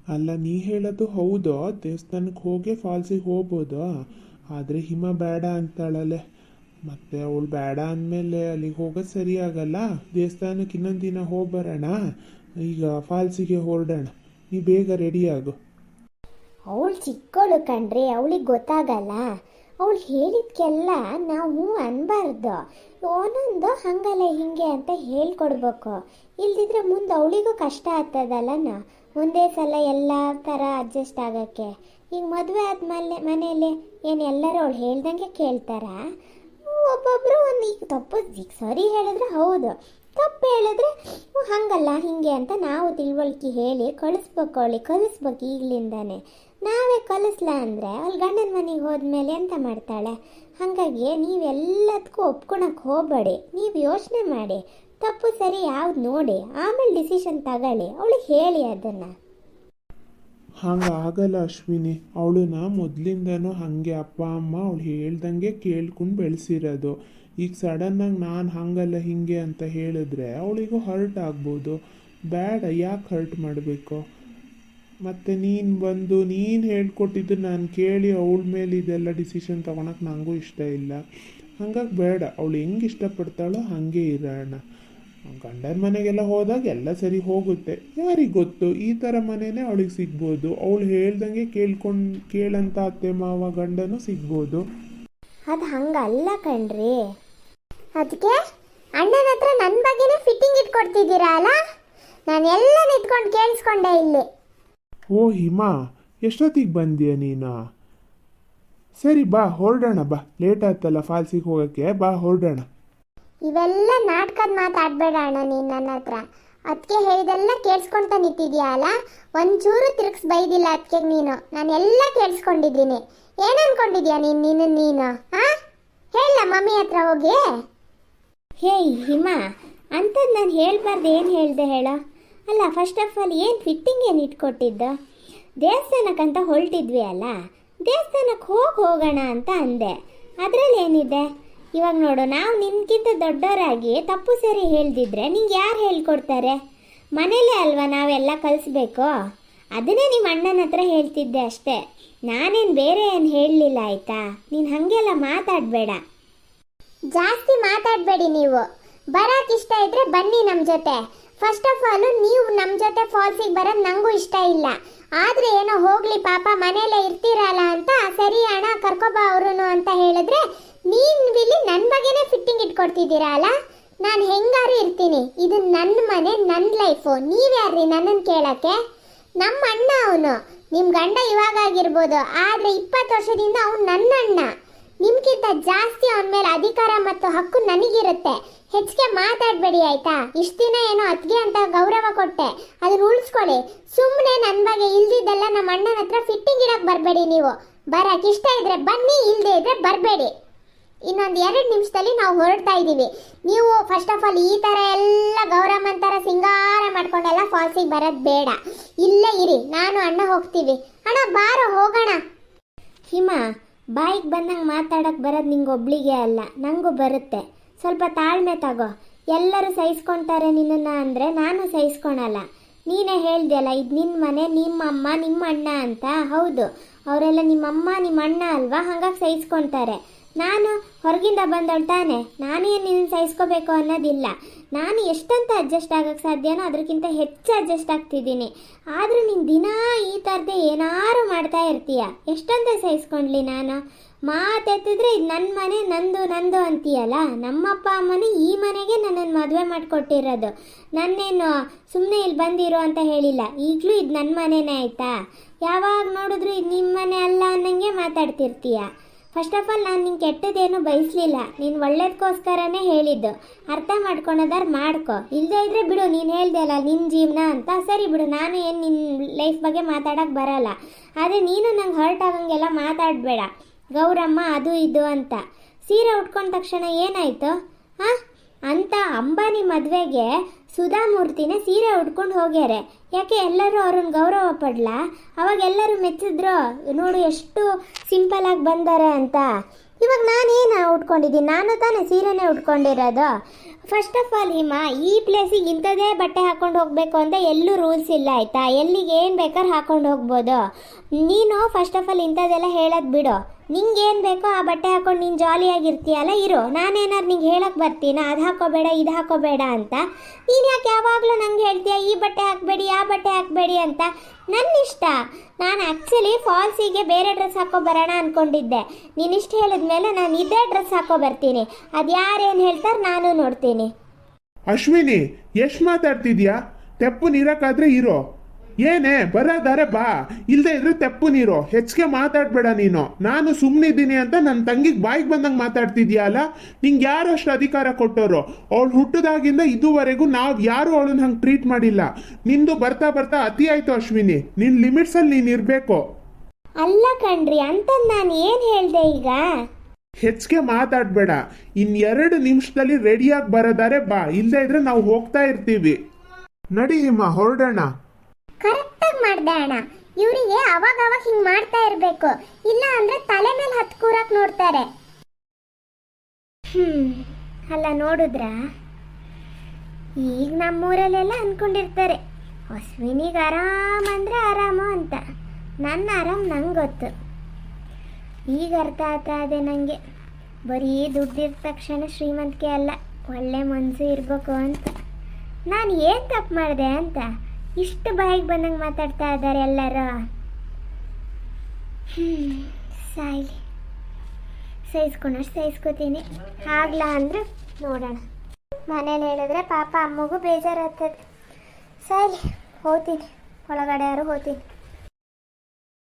ಅಲ್ಲ, ನೀ ಹೇಳೋದು ಹೌದು, ದೇವಸ್ಥಾನಕ್ಕೆ ಹೋಗಿ ಫಾಲ್ಸಿಗೆ ಹೋಗ್ಬೋದು. ಆದರೆ ಹಿಮ ಬೇಡ ಅಂತಾಳಲೆ. ಮತ್ತೆ ಅವಳು ಬೇಡ ಅಂದಮೇಲೆ ಅಲ್ಲಿಗೆ ಹೋಗೋದು ಸರಿ ಆಗಲ್ಲ. ದೇವಸ್ಥಾನಕ್ಕೆ ಇನ್ನೊಂದು ದಿನ ಹೋಗಿ ಬರೋಣ. ಈಗ ಫಾಲ್ಸಿಗೆ ಹೊರಡೋಣ. ನೀ ಬೇಗ ರೆಡಿ ಆಗು. ಅವಳು ಚಿಕ್ಕವಳು ಕಣ್ರಿ, ಅವಳಿಗೆ ಗೊತ್ತಾಗಲ್ಲ. ಅವಳು ಹೇಳಿದ್ಕೆಲ್ಲ ನಾವು ಅನ್ಬಾರ್ದು. ಒಂದೊಂದು ಹಂಗಲ್ಲ ಹಿಂಗೆ ಅಂತ ಹೇಳ್ಕೊಡ್ಬೇಕು. ಇಲ್ದಿದ್ರೆ ಮುಂದೆ ಅವಳಿಗೂ ಕಷ್ಟ ಆಗ್ತದಲ್ಲನ. ಒಂದೇ ಸಲ ಎಲ್ಲ ಥರ ಅಡ್ಜಸ್ಟ್ ಆಗೋಕ್ಕೆ. ಈಗ ಮದುವೆ ಆದ್ಮೇಲೆ ಮನೇಲಿ ಏನು ಎಲ್ಲರೂ ಅವಳು ಹೇಳ್ದಂಗೆ ಕೇಳ್ತಾರ? ಒಬ್ಬೊಬ್ಬರು ಒಂದು ಈಗ ತಪ್ಪು, ಈಗ ಸರಿ ಹೇಳಿದ್ರೆ ಹೌದು, ತಪ್ಪು ಹೇಳಿದ್ರೆ ಹಂಗಲ್ಲ ಹಿಂಗೆ ಅಂತ ನಾವು ತಿಳುವಳಿಕೆ ಹೇಳಿ ಕಳಿಸ್ಬೇಕು. ಅವಳಿಗೆ ಕಲಿಸ್ಬೇಕು ಈಗಲಿಂದಾನೆ. ನಾವೇ ಕಲಿಸ್ಲ ಅಂದರೆ ಅಲ್ಲಿ ಗಂಡನ ಮನೆಗೆ ಹೋದ್ಮೇಲೆ ಎಂತ ಮಾಡ್ತಾಳೆ? ಹಾಗಾಗಿ ನೀವೆಲ್ಲದಕ್ಕೂ ಒಪ್ಕೊಳಕ್ಕೆ ಹೋಗಬೇಡಿ. ನೀವು ಯೋಚನೆ ಮಾಡಿ, ತಪ್ಪು ಸರಿ ಯಾವ್ದು ನೋಡಿ ಆಮೇಲೆ ಡಿಸಿಷನ್ ತಗೊಳ್ಳಿ. ಅವಳಿಗೆ ಹೇಳಿ ಅದನ್ನು. ಹಂಗೆ ಆಗಲ್ಲ ಅಶ್ವಿನಿ. ಅವಳನ್ನ ಮೊದಲಿಂದನೂ ಹಾಗೆ ಅಪ್ಪ ಅಮ್ಮ ಅವಳು ಹೇಳ್ದಂಗೆ ಕೇಳ್ಕೊಂಡು ಬೆಳೆಸಿರೋದು. ಈಗ ಸಡನ್ನಾಗಿ ನಾನು ಹಂಗಲ್ಲ ಹಿಂಗೆ ಅಂತ ಹೇಳಿದ್ರೆ ಅವಳಿಗೂ ಹರ್ಟ್ ಆಗ್ಬೋದು. ಬೇಡ, ಯಾಕೆ ಹರ್ಟ್ ಮಾಡಬೇಕು? ಮತ್ತು ನೀನು ಬಂದು ನೀನು ಹೇಳ್ಕೊಟ್ಟಿದ್ದು ನಾನು ಕೇಳಿ ಅವಳ ಮೇಲೆ ಇದೆಲ್ಲ ಡಿಸಿಷನ್ ತೊಗೊಳಕ್ಕೆ ನನಗೂ ಇಷ್ಟ ಇಲ್ಲ. ಹಂಗಾಗಿ ಬೇಡ, ಅವಳು ಹೆಂಗೆ ಇಷ್ಟಪಡ್ತಾಳೋ ಹಾಗೆ ಇರೋಣ. ಗಂಡನ ಮನೆಗೆಲ್ಲ ಹೋದಾಗ ಎಲ್ಲ ಸರಿ ಹೋಗುತ್ತೆ. ಯಾರಿಗೆ ಗೊತ್ತು, ಈ ಥರ ಮನೆಯೇ ಅವಳಿಗೆ ಸಿಗ್ಬೋದು. ಅವಳು ಹೇಳ್ದಂಗೆ ಕೇಳಂತ ಅತ್ತೆ ಮಾವ ಗಂಡನೂ ಸಿಗ್ಬೋದು. ಅದು ಹಂಗಲ್ಲ ಕಣ್ರಿ. ಅದಕ್ಕೆ ಅಣ್ಣನ ಹತ್ರ ನನ್ನ ಬಗ್ಗೆನೇ ಫಿಟ್ಟಿಂಗ್ ಇಟ್ಕೊಡ್ತಿದ್ದೀರಾ ಅಲ್ಲ? ನಾನು ಎಲ್ಲ ನಿಂತ್ಕೊಂಡು ಕೇಳಿಸ್ಕೊಂಡೆ ಇಲ್ಲಿ. ಓ ಹಿಮಾ, ಎಷ್ಟೊತ್ತಿಗೆ ಬಂದೀಯ ನೀನು? ಸರಿ ಬಾ ಹೊರಡೋಣ. ಬಾ, ಲೇಟ್ ಆಯ್ತಲ್ಲ ಫಾಲ್ಸಿಗೆ ಹೋಗೋಕ್ಕೆ. ಬಾ ಹೊರಡೋಣ. ಇವೆಲ್ಲ ನಾಟಕದ ಮಾತಾಡಬೇಡ ಅಣ್ಣ ನೀನು ನನ್ನ ಹತ್ರ. ಅದಕ್ಕೆ ಹೇಳಿದೆಲ್ಲ ಕೇಳಿಸ್ಕೊಂತ ನಿಂತಿದ್ಯಾ ಅಲ್ಲ? ಒಂಚೂರು ತಿರುಗಿಸ್ ಬೈದಿಲ್ಲ ಅದಕ್ಕೆ ನೀನು. ನಾನು ಎಲ್ಲ ಕೇಳಿಸ್ಕೊಂಡಿದ್ದೀನಿ. ಏನು ಅನ್ಕೊಂಡಿದ್ಯಾ ನೀನು ಹಾಂ? ಹೇಳ ಮಮ್ಮಿ ಹತ್ರ ಹೋಗಿ. ಹೇಯ್ ಹಿಮಾ, ಅಂಥದ್ದು ನಾನು ಹೇಳ್ಬಾರ್ದು. ಏನು ಹೇಳಿದೆ ಹೇಳೋ? ಅಲ್ಲ, ಫಸ್ಟ್ ಆಫ್ ಆಲ್ ಏನು ಫಿಟ್ಟಿಂಗ್ ಏನು ಇಟ್ಕೊಟ್ಟಿದ್ದು? ದೇವಸ್ಥಾನಕ್ಕಂತ ಹೊರಟಿದ್ವಿ ಅಲ್ಲ, ದೇವಸ್ಥಾನಕ್ಕೆ ಹೋಗೋಣ ಅಂತ ಅಂದೆ. ಅದರಲ್ಲಿ ಏನಿದೆ? ಇವಾಗ ನೋಡು, ನಾವು ನಿನ್ಗಿಂತ ದೊಡ್ಡವರಾಗಿ ತಪ್ಪು ಸರಿ ಹೇಳ್ದಿದ್ರೆ ನಿಂಗೆ ಯಾರು ಹೇಳ್ಕೊಡ್ತಾರೆ? ಮನೇಲೇ ಅಲ್ವಾ ನಾವೆಲ್ಲ ಕಲಿಸ್ಬೇಕು. ಅದನ್ನೇ ನಿಮ್ಮ ಅಣ್ಣನ ಹತ್ರ ಹೇಳ್ತಿದ್ದೆ ಅಷ್ಟೇ. ನಾನೇನು ಬೇರೆ ಏನು ಹೇಳಲಿಲ್ಲ, ಆಯಿತಾ? ನೀನು ಹಾಗೆಲ್ಲ ಮಾತಾಡಬೇಡ. ಜಾಸ್ತಿ ಮಾತಾಡಬೇಡಿ ನೀವು. ಬರೋಕೆ ಇಷ್ಟ ಇದ್ದರೆ ಬನ್ನಿ ನಮ್ಮ ಜೊತೆ. ಫಸ್ಟ್ ಆಫ್ ಆಲು ನೀವು ನಮ್ಮ ಜೊತೆ ಫಾಲ್ಸಿಗೆ ಬರೋದು ನನಗೂ ಇಷ್ಟ ಇಲ್ಲ. ಆದರೆ ಏನೋ ಹೋಗಲಿ ಪಾಪ, ಮನೇಲೇ ಇರ್ತೀರಲ್ಲ ಅಂತ ಸರಿ ಅಣ್ಣ ಕರ್ಕೊಬಾ ಅವ್ರೂ ಅಂತ ಹೇಳಿದ್ರೆ ನೀನು ಇಲ್ಲಿ ನನ್ನ ಬಗ್ಗೆನೇ ಫಿಟ್ಟಿಂಗ್ ಇಟ್ಕೊಡ್ತಿದ್ದೀರಾ ಅಲ್ಲ? ನಾನು ಹೆಂಗಾರು ಇರ್ತೀನಿ. ಇದು ನನ್ನ ಮನೆ, ನನ್ನ ಲೈಫು. ನೀವ್ಯಾರ್ರಿ ನನ್ನನ್ನು ಕೇಳೋಕ್ಕೆ? ನಮ್ಮ ಅಣ್ಣ ಅವನು. ನಿಮ್ಮ ಗಂಡ ಇವಾಗ ಆಗಿರ್ಬೋದು, ಆದರೆ 20 ವರ್ಷದಿಂದ ಅವನು ನನ್ನ ಅಣ್ಣ. ನಿಮ್ಗಿಂತ ಜಾಸ್ತಿ ಅವನ ಮೇಲೆ ಅಧಿಕಾರ ಮತ್ತು ಹಕ್ಕು ನನಗಿರುತ್ತೆ. ಹೆಚ್ಚಿಗೆ ಮಾತಾಡಬೇಡಿ ಆಯ್ತಾ? ಇಷ್ಟು ದಿನ ಏನೋ ಅತ್ತಿಗೆ ಅಂತ ಗೌರವ ಕೊಟ್ಟೆ, ಅದನ್ನ ಉಳಿಸ್ಕೊಳ್ಳಿ. ಸುಮ್ಮನೆ ನನ್ನ ಬಗ್ಗೆ ಇಲ್ದಿದ್ದೆಲ್ಲ ನಮ್ಮ ಅಣ್ಣನ ಹತ್ರ ಫಿಟ್ಟಿಂಗ್ ಇಡಕ್ಕೆ ಬರಬೇಡಿ ನೀವು. ಬರಕ್ಕೆ ಇಷ್ಟ ಇದ್ರೆ ಬನ್ನಿ, ಇಲ್ಲದೆ ಇದ್ರೆ ಬರಬೇಡಿ. ಇನ್ನೊಂದು 2 ನಿಮಿಷದಲ್ಲಿ ನಾವು ಹೊರಡ್ತಾ ಇದ್ದೀವಿ. ನೀವು ಫಸ್ಟ್ ಆಫ್ ಆಲ್ ಈ ಥರ ಎಲ್ಲ ಗೌರಮ್ಮನ ಥರ ಸಿಂಗಾರ ಮಾಡ್ಕೊಂಡೆಲ್ಲ ಫಾಲ್ಸಿಗೆ ಬರೋದು ಬೇಡ. ಇಲ್ಲೇ ಇರಿ, ನಾನು ಅಣ್ಣ ಹೋಗ್ತೀವಿ. ಅಣ್ಣ ಬಾರೋ ಹೋಗೋಣ. ಹಿಮಾ, ಬಾಯಿಗೆ ಬಂದಂಗೆ ಮಾತಾಡೋಕ್ಕೆ ಬರೋದು ನಿಂಗೆ ಒಬ್ಳಿಗೆ ಅಲ್ಲ, ನನಗೂ ಬರುತ್ತೆ. ಸ್ವಲ್ಪ ತಾಳ್ಮೆ ತಗೋ. ಎಲ್ಲರೂ ಸಹಿಸ್ಕೊತಾರೆ ನಿನ್ನನ್ನು ಅಂದರೆ ನಾನು ಸಹಿಸ್ಕೊಳಲ್ಲ. ನೀನೇ ಹೇಳ್ದೆಯಲ್ಲ, ಇದು ನಿನ್ನ ಮನೆ, ನಿಮ್ಮಮ್ಮ ನಿಮ್ಮ ಅಣ್ಣ ಅಂತ. ಹೌದು, ಅವರೆಲ್ಲ ನಿಮ್ಮಮ್ಮ ನಿಮ್ಮ ಅಣ್ಣ ಅಲ್ವಾ, ಹಾಗಾಗಿ ಸಹಿಸ್ಕೊತಾರೆ. ನಾನು ಹೊರಗಿಂದ ಬಂದವಳು ತಾನೆ, ನಾನೇನು ನಿನ್ನ ಸಹಿಸ್ಕೋಬೇಕು ಅನ್ನೋದಿಲ್ಲ. ನಾನು ಎಷ್ಟಂತ ಅಡ್ಜಸ್ಟ್ ಆಗೋಕ್ಕೆ ಸಾಧ್ಯನೋ ಅದಕ್ಕಿಂತ ಹೆಚ್ಚು ಅಡ್ಜಸ್ಟ್ ಆಗ್ತಿದ್ದೀನಿ. ಆದರೂ ನೀನು ದಿನ ಈ ಥರದೇ ಏನಾರು ಮಾಡ್ತಾ ಇರ್ತೀಯ. ಎಷ್ಟಂತ ಸಹಿಸ್ಕೊಂಡ್ಲಿ ನಾನು? ಮಾತೆತ್ತಿದ್ರೆ ಇದು ನನ್ನ ಮನೆ, ನಂದು ಅಂತೀಯಲ್ಲ. ನಮ್ಮಪ್ಪ ಅಮ್ಮನೇ ಈ ಮನೆಗೆ ನನ್ನನ್ನು ಮದುವೆ ಮಾಡಿಕೊಟ್ಟಿರೋದು. ನನ್ನೇನು ಸುಮ್ಮನೆ ಇಲ್ಲಿ ಬಂದಿರೋ ಅಂತ ಹೇಳಿಲ್ಲ. ಈಗಲೂ ಇದು ನನ್ನ ಮನೆನೇ ಆಯಿತಾ? ಯಾವಾಗ ನೋಡಿದ್ರು ಇದು ನಿಮ್ಮ ಮನೆ ಅಲ್ಲ ಅನ್ನಂಗೆ ಮಾತಾಡ್ತಿರ್ತೀಯ. ಫಸ್ಟ್ ಆಫ್ ಆಲ್ ನಾನು ನಿಂಗೆ ಕೆಟ್ಟದೇನು ಬಯಸಲಿಲ್ಲ, ನೀನು ಒಳ್ಳೇದಕ್ಕೋಸ್ಕರನೇ ಹೇಳಿದ್ದು. ಅರ್ಥ ಮಾಡ್ಕೊಳೋದಾರು ಮಾಡ್ಕೊ, ಇಲ್ಲದೇ ಇದ್ರೆ ಬಿಡು. ನೀನು ಹೇಳ್ದೆಯಲ್ಲ ನಿನ್ನ ಜೀವನ ಅಂತ, ಸರಿ ಬಿಡು. ನಾನು ಏನು ನಿನ್ನ ಲೈಫ್ ಬಗ್ಗೆ ಮಾತಾಡೋಕ್ಕೆ ಬರಲ್ಲ. ಆದರೆ ನೀನು ನಂಗೆ ಹರ್ಟ್ ಆಗಂಗೆಲ್ಲ ಮಾತಾಡಬೇಡ. ಗೌರಮ್ಮ ಅದು ಇದು ಅಂತ. ಸೀರೆ ಉಟ್ಕೊಂಡ ತಕ್ಷಣ ಏನಾಯಿತು ಹಾಂ? ಅಂತ ಅಂಬಾನಿ ಮದುವೆಗೆ ಸುಧಾಮೂರ್ತಿನೇ ಸೀರೆ ಉಟ್ಕೊಂಡು ಹೋಗ್ಯಾರೆ. ಯಾಕೆ? ಎಲ್ಲರೂ ಅವ್ರನ್ನ ಗೌರವ ಪಡ್ಲಾ? ಅವಾಗ ಎಲ್ಲರೂ ಮೆಚ್ಚಿದ್ರು, ನೋಡು ಎಷ್ಟು ಸಿಂಪಲಾಗಿ ಬಂದಾರೆ ಅಂತ. ಇವಾಗ ನಾನೇನು ಉಟ್ಕೊಂಡಿದ್ದೀನಿ? ನಾನು ತಾನೇ ಸೀರೆನೇ ಉಟ್ಕೊಂಡಿರೋದು. ಫಸ್ಟ್ ಆಫ್ ಆಲ್ ಹಿಮ, ಈ ಪ್ಲೇಸಿಗೆ ಇಂಥದೇ ಬಟ್ಟೆ ಹಾಕೊಂಡು ಹೋಗಬೇಕು ಅಂತ ಎಲ್ಲೂ ರೂಲ್ಸ್ ಇಲ್ಲ ಆಯಿತಾ. ಎಲ್ಲಿಗೆ ಏನು ಬೇಕಾದ್ರೆ ಹಾಕೊಂಡು ಹೋಗ್ಬೋದು. ನೀನು ಫಸ್ಟ್ ಆಫ್ ಆಲ್ ಇಂಥದ್ದೆಲ್ಲ ಹೇಳೋದು ಬಿಡು. ನಿಂಗೆ ಏನು ಬೇಕೋ ಆ ಬಟ್ಟೆ ಹಾಕೊಂಡು ನೀನು ಜಾಲಿಯಾಗಿರ್ತೀಯಲ್ಲ, ಇರು. ನಾನೇನಾರು ನಿಂಗೆ ಹೇಳಕ್ಕೆ ಬರ್ತೀನ ಅದು ಹಾಕೋಬೇಡ ಇದು ಹಾಕೋಬೇಡ ಅಂತ. ನೀನು ಯಾಕೆ ಯಾವಾಗಲೂ ನಂಗೆ ಹೇಳ್ತೀಯ ಈ ಬಟ್ಟೆ ಹಾಕಬೇಡಿ ಆ ಬಟ್ಟೆ ಹಾಕಬೇಡಿ ಅಂತ. ನನ್ನ ಇಷ್ಟ. ನಾನು ಆ್ಯಕ್ಚುಲಿ ಫಾಲ್ಸಿಗೆ ಬೇರೆ ಡ್ರೆಸ್ ಹಾಕೋ ಬರೋಣ ಅಂದ್ಕೊಂಡಿದ್ದೆ. ನೀನಿಷ್ಟು ಹೇಳಿದ್ಮೇಲೆ ನಾನು ಇದೇ ಡ್ರೆಸ್ ಹಾಕೋ ಬರ್ತೀನಿ. ಅದು ಯಾರೇನು ಹೇಳ್ತಾರೆ ನಾನು ನೋಡ್ತೀನಿ. ಅಶ್ವಿನಿ, ಎಷ್ಟು ಮಾತಾಡ್ತಿದ್ಯಾ? ತೆಪ್ಪು ನೀರಕ್ಕಾದ್ರೆ ಇರೋ. ಏನೇ ಬರೋದಾರೆ ಬಾ, ಇಲ್ಲದೆ ಇದ್ರೆ ತೆಪ್ಪು ನೀರು. ಹೆಚ್ಚಿಗೆ ಮಾತಾಡ್ಬೇಡ ನೀನು. ನಾನು ಸುಮ್ಮನಿದ್ದೀನಿ ಅಂತ ನನ್ನ ತಂಗಿಗೆ ಬಾಯಿಗೆ ಬಂದಂಗೆ ಮಾತಾಡ್ತಿದ್ಯಾ ಅಲ್ಲ. ನಿಂಗೆ ಯಾರು ಅಷ್ಟು ಅಧಿಕಾರ ಕೊಟ್ಟೋರು? ಅವಳು ಹುಟ್ಟದಾಗಿಂದ ಇದುವರೆಗೂ ನಾವು ಯಾರು ಅವಳನ್ನ ಹಂಗೆ ಟ್ರೀಟ್ ಮಾಡಿಲ್ಲ. ನಿಂದು ಬರ್ತಾ ಬರ್ತಾ ಅತಿ ಆಯ್ತು ಅಶ್ವಿನಿ. ನಿನ್ನ ಲಿಮಿಟ್ಸಲ್ಲಿ ನೀನು ಇರಬೇಕು. ಅಲ್ಲ ಕಣ್ರಿ, ಅಂತಂದು ನಾನು ಏನು ಹೇಳಿದೆ ಈಗ? ಹೆಚ್ಚಿಗೆ ಮಾತಾಡ್ಬೇಡ. 2 ನಿಮಿಷದಲ್ಲಿ ರೆಡಿಯಾಗಿ ಬರೋದಾರೆ ಬಾ, ಇಲ್ಲದೆ ಇದ್ರೆ ನಾವು ಹೋಗ್ತಾ ಇರ್ತೀವಿ. ನಡಿ ಹಿಮ, ಹೊರಡೋಣ. ಕರೆಕ್ಟಾಗಿ ಮಾಡಿದೆ ಅಣ್ಣ. ಇವರಿಗೆ ಅವಾಗ ಹಿಂಗೆ ಮಾಡ್ತಾ ಇರಬೇಕು, ಇಲ್ಲ ಅಂದರೆ ತಲೆ ಮೇಲೆ ಹತ್ತು ಕೂರಕ್ಕೆ ನೋಡ್ತಾರೆ. ಅಲ್ಲ ನೋಡಿದ್ರ, ಈಗ ನಮ್ಮೂರಲ್ಲೆಲ್ಲ ಅಂದ್ಕೊಂಡಿರ್ತಾರೆ ಅಶ್ವಿನಿಗೆ ಆರಾಮ ಅಂದರೆ ಆರಾಮು ಅಂತ. ನನ್ನ ಆರಾಮ್ ನಂಗೆ ಗೊತ್ತು. ಈಗ ಅರ್ಥ ಆಗ್ತಾ ಇದೆ ನನಗೆ. ಬರೀ ದುಡ್ಡಿದ ತಕ್ಷಣ ಶ್ರೀಮಂತಿಕೆ ಅಲ್ಲ, ಒಳ್ಳೆ ಮನಸ್ಸು ಇರಬೇಕು ಅಂತ. ನಾನು ಏನು ತಪ್ಪು ಮಾಡಿದೆ ಅಂತ ಇಷ್ಟು ಬಾಯಿಗೆ ಬಂದಂಗೆ ಮಾತಾಡ್ತಾ ಇದ್ದಾರೆ ಎಲ್ಲರೂ. ಸಾಯ್ಲಿ, ಸಹಿಸ್ಕೊಂಡಷ್ಟು ಸಹಿಸ್ಕೋತೀನಿ. ಆಗ್ಲಾ ಅಂದರೆ ನೋಡೋಣ. ಮನೇಲಿ ಹೇಳಿದ್ರೆ ಪಾಪ ಅಮ್ಮಗೂ ಬೇಜಾರಾಗ್ತದೆ. ಸಾಯ್ಲಿ, ಹೋಗ್ತೀನಿ, ಒಳಗಡೆ ಯಾರು ಹೋಗ್ತೀನಿ.